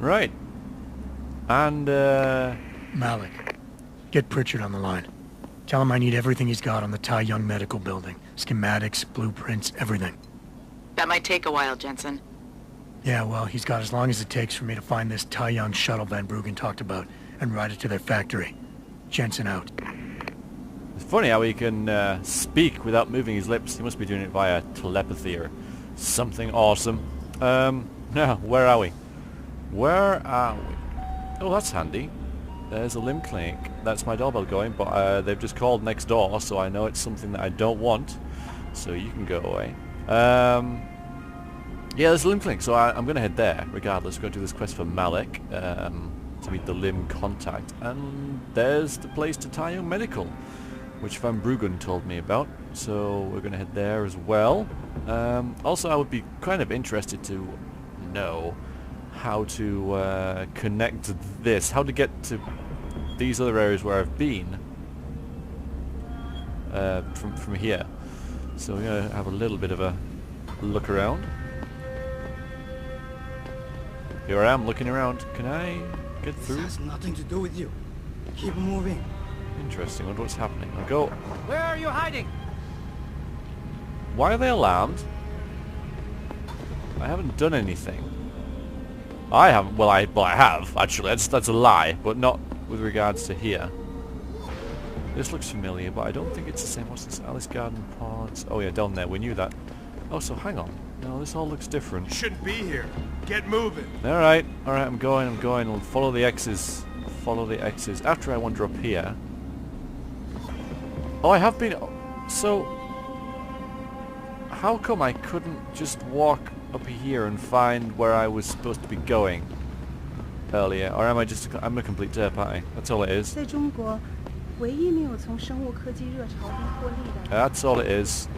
Right. And, Malik, get Pritchard on the line. Tell him I need everything he's got on the Tai Young Medical Building. Schematics, blueprints, everything. That might take a while, Jensen. Yeah, well, he's got as long as it takes for me to find this Tai Young shuttle Van Bruggen talked about and ride it to their factory. Jensen out. it's funny how he can speak without moving his lips. He must be doing it via telepathy or something awesome. Now, where are we? Where are we? Oh, that's handy. There's a limb clinic. That's my doorbell going, but they've just called next door, so I know it's something that I don't want. So you can go away. Yeah, there's a limb clinic, so I'm going to head there, regardless. We're going to do this quest for Malik, to meet the limb contact. And there's the place to Tai Young Medical, which Van Bruggen told me about. So we're going to head there as well. Also, I would be kind of interested to know how to connect this, how to get to these other areas where I've been from here. So we're going to have a little bit of a look around. Here I am looking around. Can I get through? This has nothing to do with you. Keep moving. Interesting. I wonder what's happening. I'll go. Where are you hiding? Why are they alarmed? I haven't done anything. I haven't. Well, I have actually. That's a lie, but not with regards to here. This looks familiar, but I don't think it's the same. What's this? Alice Garden Ponds. Oh yeah, down there. We knew that. Oh, so hang on. No, this all looks different. You shouldn't be here. Get moving. All right. I'm going. I'll follow the X's. Follow the X's. After I wander up here. Oh, I have been. So, how come I couldn't just walk up here and find where I was supposed to be going earlier? Or am I just... I'm a complete derp, aren't I? That's all it is. That's all it is.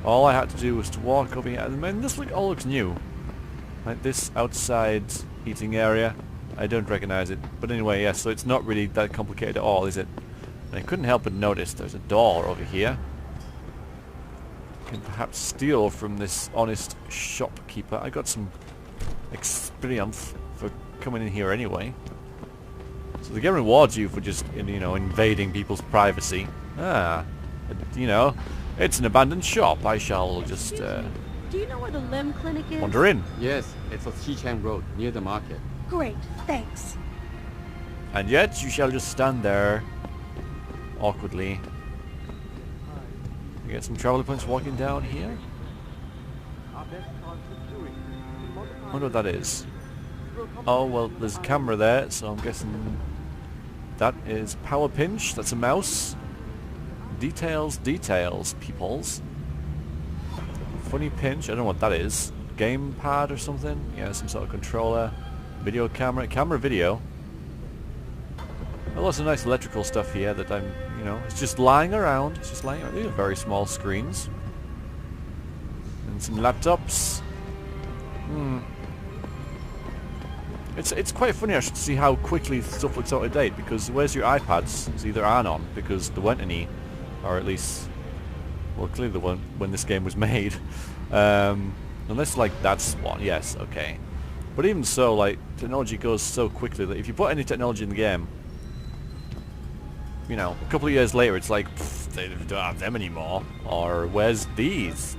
All I had to do was to walk over here. I mean, this all looks new. Like this outside eating area. I don't recognize it. But anyway, yeah, so it's not really that complicated at all, is it? And I couldn't help but notice there's a door over here. Can perhaps steal from this honest shopkeeper. I got some experience for coming in here anyway. So the game rewards you for just, you know, invading people's privacy. You know, it's an abandoned shop. I shall just Do you know where the limb clinic is? wander in. Yes, it's on Xichang Road, near the market. Great, thanks. And yet you shall just stand there awkwardly. You get some traveler points walking down here. Wonder what that is. Oh well, there's a camera there, so I'm guessing that is power pinch. That's a mouse. Details, peoples. Funny pinch. I don't know what that is. Game pad or something. Yeah, some sort of controller. Video camera. Camera video. Lots of nice electrical stuff here that I'm, you know, it's just lying around. It's just lying around. These are very small screens. And some laptops. It's quite funny actually to see how quickly stuff looks out of date, because where's your iPads? It's either aren't on, because there weren't any, or at least, well, clearly there weren't when this game was made. Unless like that's one, yes, okay. But even so, like, technology goes so quickly that if you put any technology in the game, you know, a couple of years later, it's like, they don't have them anymore. Or, where's these?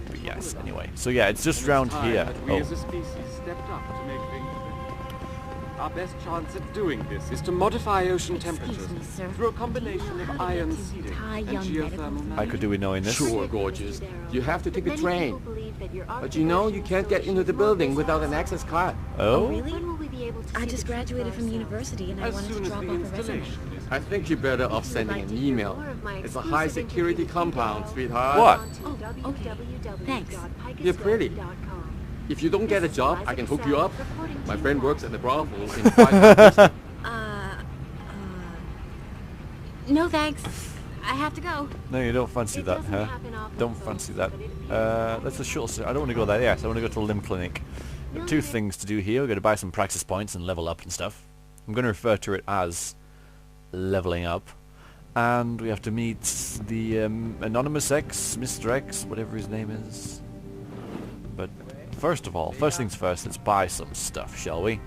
But yes, anyway. So yeah, it's just around here. We as a species stepped up to make things better. Our best chance at doing this is to modify ocean temperatures me, sir. through a combination of ion seeding and geothermal. I could do with knowing this. Sure, gorgeous. You have to take the train. But you know you can't get into the building without an access card. Oh? I just graduated from university and I As wanted soon to as drop the off a resume. installation is I think you're better off sending an email. It's a high-security compound, sweetheart. What? Oh, okay. Thanks. You're pretty. If you don't get a job, I can hook you up. My friend works at the brothel in 5 minutes. No thanks. I have to go. No, you don't fancy that, huh? Don't fancy that. That's a short... I don't want to go there. Yes, I want to go to the limb clinic. Got 2 things to do here. We're going to buy some practice points and level up and stuff. I'm going to refer to it as leveling up. And we have to meet the Anonymous X, Mr. X, whatever his name is. But first of all, first things first, let's buy some stuff, shall we?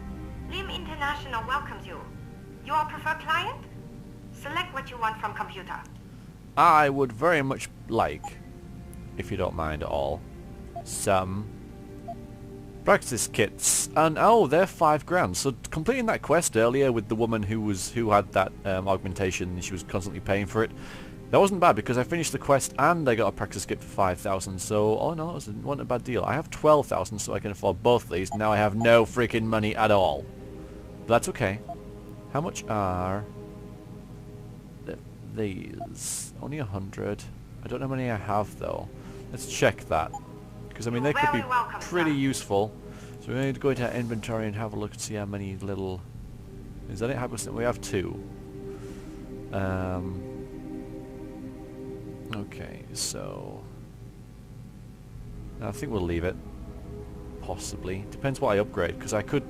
Lim International welcomes you. Your preferred client? Select what you want from computer. I would very much like, if you don't mind at all, some practice kits. And oh, they're £5 So completing that quest earlier with the woman who had that augmentation, she was constantly paying for it. That wasn't bad because I finished the quest and I got a practice kit for 5,000. So oh no, it wasn't a bad deal. I have 12,000, so I can afford both of these. Now I have no freaking money at all. But that's okay. How much are these? Only 100. I don't know how many I have though. Let's check that. Because I mean they could be pretty useful. So we're going to go into our inventory and have a look and see how many little... Is that it? We have 2. Okay, so... I think we'll leave it. Possibly. Depends what I upgrade, because I could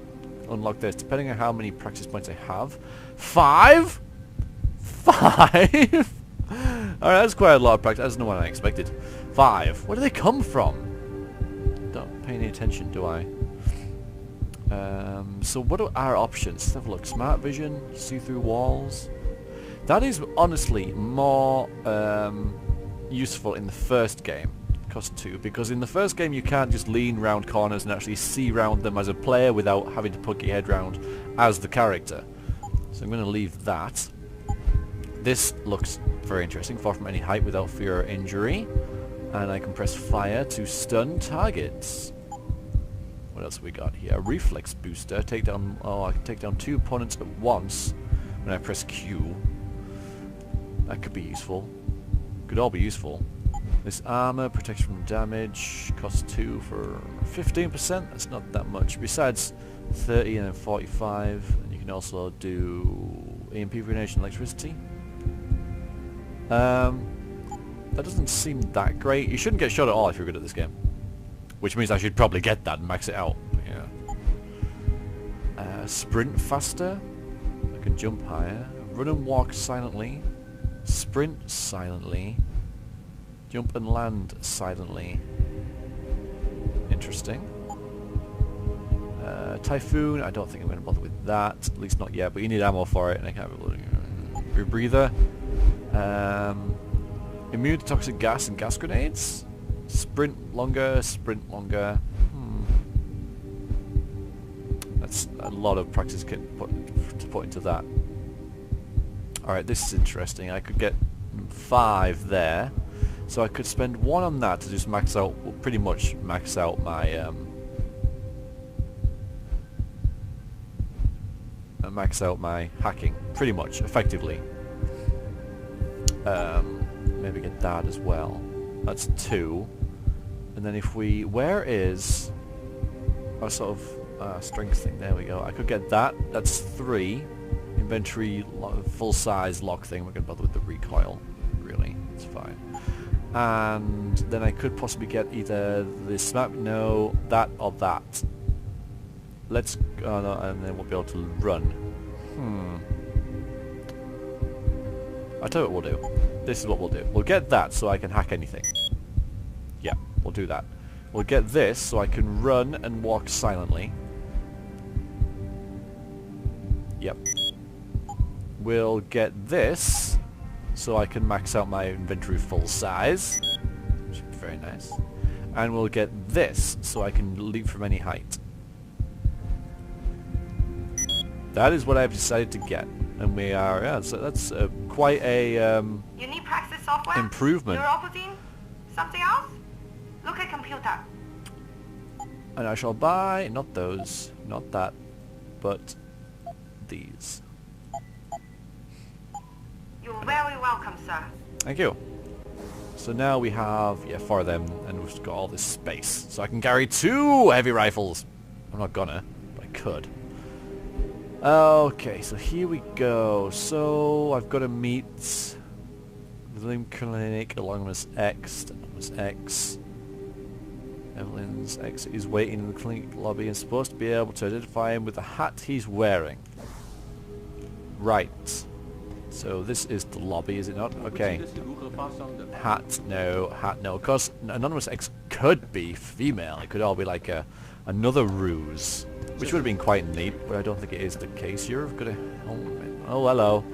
unlock this, depending on how many practice points I have. 5?! 5?! Alright, that's quite a lot of practice. That's not what I expected. 5. Where do they come from? Don't pay any attention, do I? So what are our options? Let's have a look. Smart vision, see-through walls. That is honestly more useful in the first game. Cost 2, because in the first game you can't just lean round corners and actually see round them as a player without having to poke your head round as the character. So I'm going to leave that. This looks very interesting. Far from any height without fear of injury. And I can press fire to stun targets. What else have we got here? Reflex booster. Take down... Oh, I can take down 2 opponents at once when I press Q. That could be useful. Could all be useful. This armor, protection from damage, costs 2 for 15%. That's not that much. Besides 30 and then 45. And you can also do EMP grenade and electricity. That doesn't seem that great. You shouldn't get shot at all if you're good at this game. Which means I should probably get that and max it out. Yeah. Sprint faster. I can jump higher. Run and walk silently. Sprint silently. Jump and land silently. Interesting. Typhoon, I don't think I'm going to bother with that. At least not yet, but you need ammo for it, and I can't be able to... Rebreather. Immune to toxic gas and gas grenades. Sprint longer, sprint longer. That's a lot of practice kit to put into that. Alright, this is interesting. I could get 5 there. So I could spend 1 on that to just max out, well, pretty much max out my hacking, pretty much, effectively. Maybe get that as well. That's 2. And then if we... Where is our sort of strength thing? There we go. I could get that. That's 3. Inventory full size lock thing. We're going to bother with the recoil. Really. It's fine. And then I could possibly get either this map, no, that or that. Let's... Oh no, and then we'll be able to run. I'll tell you what we'll do. This is what we'll do. We'll get that so I can hack anything. Yeah, we'll do that. We'll get this so I can run and walk silently. Yep. We'll get this so I can max out my inventory full size. Which would be very nice. And we'll get this so I can leap from any height. That is what I've decided to get. And we are, yeah, so that's quite a you need practice software? Improvement. Neuroprotein? Something else? Look at computer. And I shall buy, not those, not that, but these. You're very welcome, sir. Thank you. So now we have, yeah, 4 of them, and we've got all this space. So I can carry 2 heavy rifles. I'm not gonna, but I could. Okay, so here we go. So I've got to meet the Lim Clinic along with X. X. Evelyn's X is waiting in the clinic lobby and supposed to be able to identify him with the hat he's wearing. Right. So this is the lobby, is it not? Okay. Hat, no. Hat, no. Of course, Anonymous X could be female. It could all be like another ruse, which would have been quite neat, but I don't think it is the case. You're gonna... Oh, hello.